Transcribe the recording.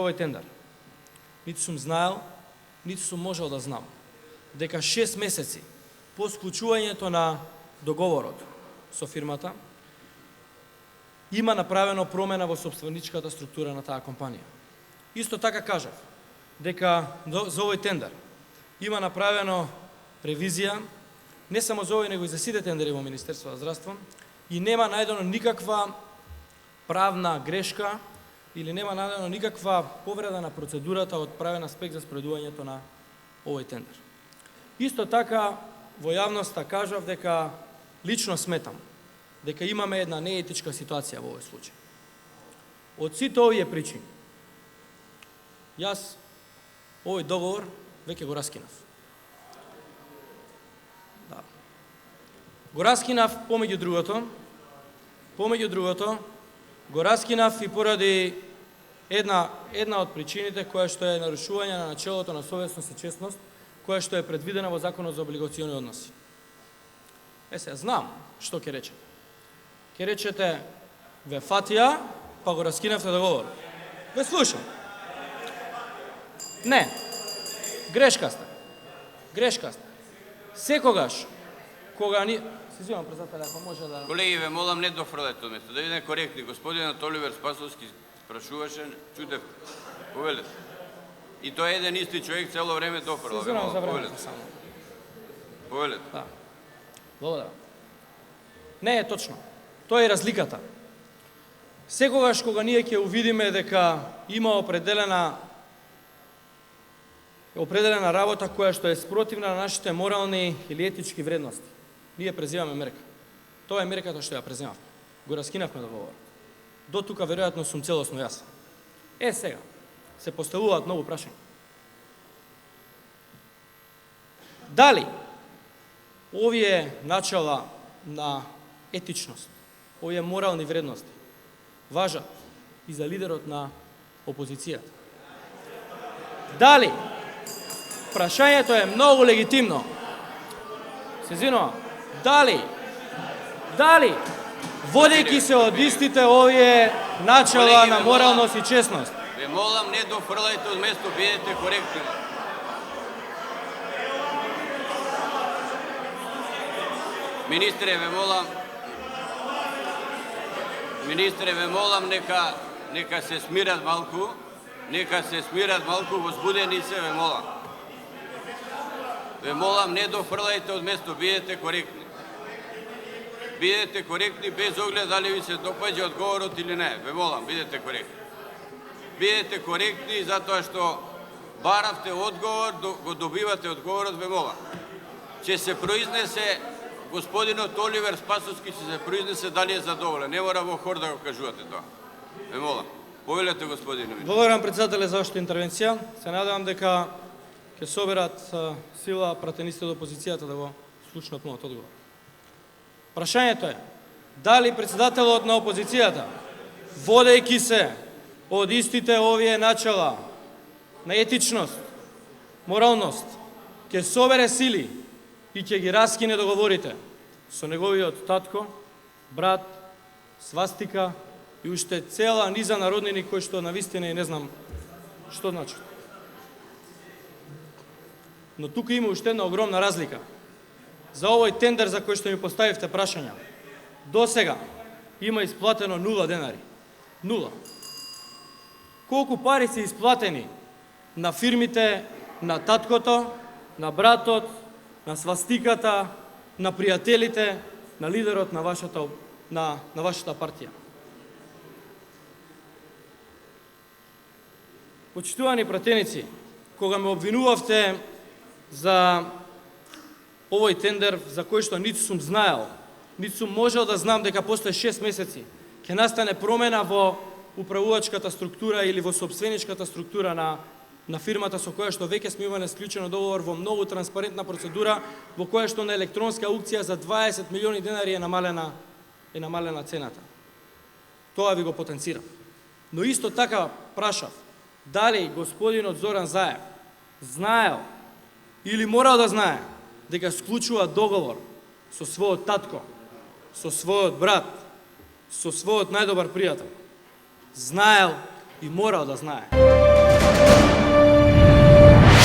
овој тендер. Ниту сум знаел, ниту сум можел да знам дека 6 месеци по склучувањето на договорот со фирмата има направено промена во сопственичката структура на таа компанија. Исто така кажав дека за овој тендер има направено ревизија не само за овој, него и за сите тендери во Министерството за здравство и нема најдено никаква правна грешка или нема најдено никаква повреда на процедурата од правен аспект за спроведувањето на овој тендер. Исто така во јавноста кажав дека лично сметам дека имаме една неетичка ситуација во овој случај. Од сите овие причини, јас овој договор веќе го раскинав. Да. Го раскинав помеѓу другото, го раскинав и поради една од причините која што е нарушување на начелото на совесност и честност, која што е предвидена во Законот за облигациони односи. Сега знам што ќе речете. Ќе речете ве фатија, па го раскинавте договор. Ве слушам. Не. Грешка сте. Секогаш кога ни се извинувам председателя, ако може да... Колеги, ве молам не дофрлете од место, да бидеме коректни. Господинот Оливер Спасовски спрашуваше, чудев, повелете. И тој е еден исти човек цело време дофрла. Се извинувам за времето само. Повелете. Да. Благодарам. Не е точно. Тоа е разликата. Секогаш кога ние ќе увидиме дека има определена работа која што е спротивна на нашите морални или етички вредности, ние преземаме мерка. Тоа е мерката што ја преземавме. Го раскинавме договорот. До тука веројатно сум целосно јас. Сега се поставуваат многу прашања. Дали овие начала на етичност, овие морални вредности важат и за лидерот на опозицијата? Дали? Прашањето е многу легитимно. Се извинувам. Дали, водејќи се од истите овие начала на моралност и честност? Ве молам, не дофрлајте од место, бидете коректни. Министре, ве молам, нека се смират малку, возбудени се, ве молам. Ве молам, не дофрлајте од место, бидете коректни. Бидете коректни без оглед дали ви се допаѓа одговорот или не. Ве молам, бидете коректни. Бидете коректни затоа што баравте одговор, го добивате одговорот, ве молам. Ќе се произнесе господинот Оливер Спасовски, ќе се произнесе дали е задоволен. Не мора во хор да го кажувате тоа. Ве молам. Повелете, господине министр. Благодарам, председателе, за вашата интервенција. Се надевам дека ќе соберат сила пратениците од опозицијата да го слушнат мојот одговор. Прашањето е, дали председателот на опозицијата, водејќи се од истите овие начала на етичност, моралност, ќе собере сили и ќе ги раскине договорите со неговиот татко, брат, свастика и уште цела низа народнини кои што навистина и не знам што значи. Но тука има уште една огромна разлика. За овој тендер за кој што ми поставивте прашања, до сега има исплатено 0 денари. 0. Колку пари се исплатени на фирмите, на таткото, на братот, на свастиката, на пријателите, на лидерот на вашата партија? Почитувани пратеници, кога ме обвинувавте за овој тендер за кој што ниту сум знаел, ниту сум можел да знам дека после 6 месеци ќе настане промена во управувачката структура или во сопственичката структура на фирмата со која што веќе сме имале склучено договор во многу транспарентна процедура, во која што на електронска аукција за 20 милиони денари е намалена цената. Тоа ви го потенцирав. Но исто така прашав, дали господинот Зоран Заев знаел или морал да знае дека склучува договор со својот татко, со својот брат, со својот најдобар пријател. Знаел и морал да знае.